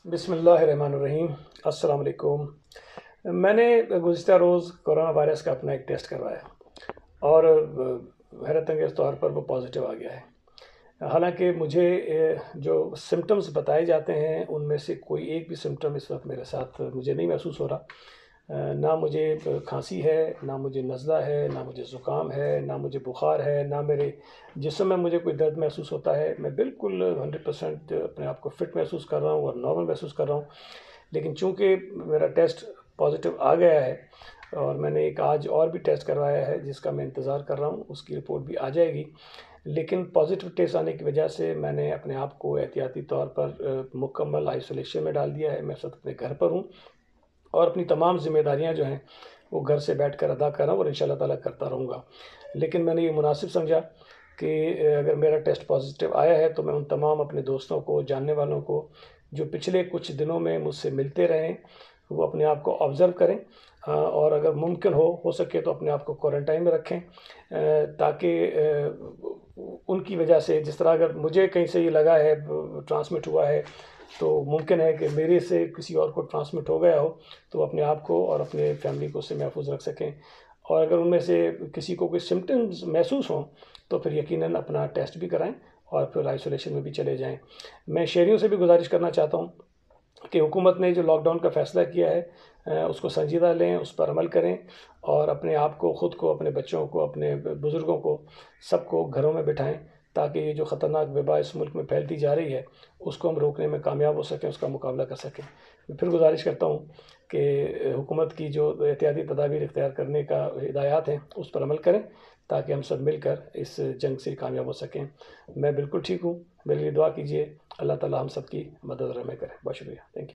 بسم اللہ الرحمن الرحیم۔ السلام علیکم۔ میں نے گزشتہ روز کرونا وائرس کا اپنا ایک ٹیسٹ کروایا اور حیرت انگیز طور پر وہ پازیٹیو آ گیا ہے۔ حالانکہ مجھے جو سمٹمز بتائے جاتے ہیں ان میں سے کوئی ایک بھی سمٹم اس وقت میرے ساتھ مجھے نہیں محسوس ہو رہا۔ نہ مجھے کھانسی ہے، نہ مجھے نزلہ ہے، نہ مجھے زکام ہے، نہ مجھے بخار ہے، نہ میرے جسم میں مجھے کوئی درد محسوس ہوتا ہے۔ میں بالکل 100% اپنے آپ کو فٹ محسوس کر رہا ہوں اور نارمل محسوس کر رہا ہوں۔ لیکن چونکہ میرا ٹیسٹ پازیٹیو آ گیا ہے اور میں نے ایک آج اور بھی ٹیسٹ کروایا ہے جس کا میں انتظار کر رہا ہوں، اس کی رپورٹ بھی آ جائے گی، لیکن پازیٹیو ٹیسٹ آنے کی وجہ سے میں نے اپنے آپ کو احتیاطی طور پر مکمل آئسولیشن میں ڈال دیا ہے۔ میں اس وقت اپنے گھر پر ہوں اور اپنی تمام ذمہ داریاں جو ہیں وہ گھر سے بیٹھ کر ادا کر رہا ہوں اور انشاءاللہ تعالیٰ کرتا رہوں گا۔ لیکن میں نے یہ مناسب سمجھا کہ اگر میرا ٹیسٹ پازیٹیو آیا ہے تو میں ان تمام اپنے دوستوں کو، جاننے والوں کو جو پچھلے کچھ دنوں میں مجھ سے ملتے رہیں، وہ اپنے آپ کو آبزرو کریں اور اگر ممکن ہو سکے تو اپنے آپ کو کوارنٹائن میں رکھیں، تاکہ ان کی وجہ سے جس طرح اگر مجھے کہیں سے یہ لگا ہے ٹرانسمٹ ہوا ہے تو ممکن ہے کہ میرے سے کسی اور کو ٹرانسمٹ ہو گیا ہو، تو اپنے آپ کو اور اپنے فیملی کو اس سے محفوظ رکھ سکیں۔ اور اگر ان میں سے کسی کو کوئی سمٹمز محسوس ہوں تو پھر یقیناً اپنا ٹیسٹ بھی کرائیں اور پھر آئسولیشن میں بھی چلے جائیں۔ میں شہریوں سے بھی گزارش کرنا چاہتا ہوں کہ حکومت نے جو لاک ڈاؤن کا فیصلہ کیا ہے اس کو سنجیدہ لیں، اس پر عمل کریں اور اپنے آپ کو، خود کو، اپنے بچوں کو، اپنے بزرگوں کو، سب کو گھروں میں بٹھائیں تاکہ یہ جو خطرناک وبا اس ملک میں پھیلتی جا رہی ہے اس کو ہم روکنے میں کامیاب ہو سکیں، اس کا مقابلہ کر سکیں۔ میں پھر گزارش کرتا ہوں کہ حکومت کی جو احتیاطی تدابیر اختیار کرنے کا ہدایات ہیں اس پر عمل کریں تاکہ ہم سب مل کر اس جنگ سے کامیاب ہو سکیں۔ میں بالکل ٹھیک ہوں، میرے لیے دعا کیجیے، اللہ تعالیٰ ہم سب کی مدد اور رحمت کرے۔ بہت شکریہ، تھینک یو۔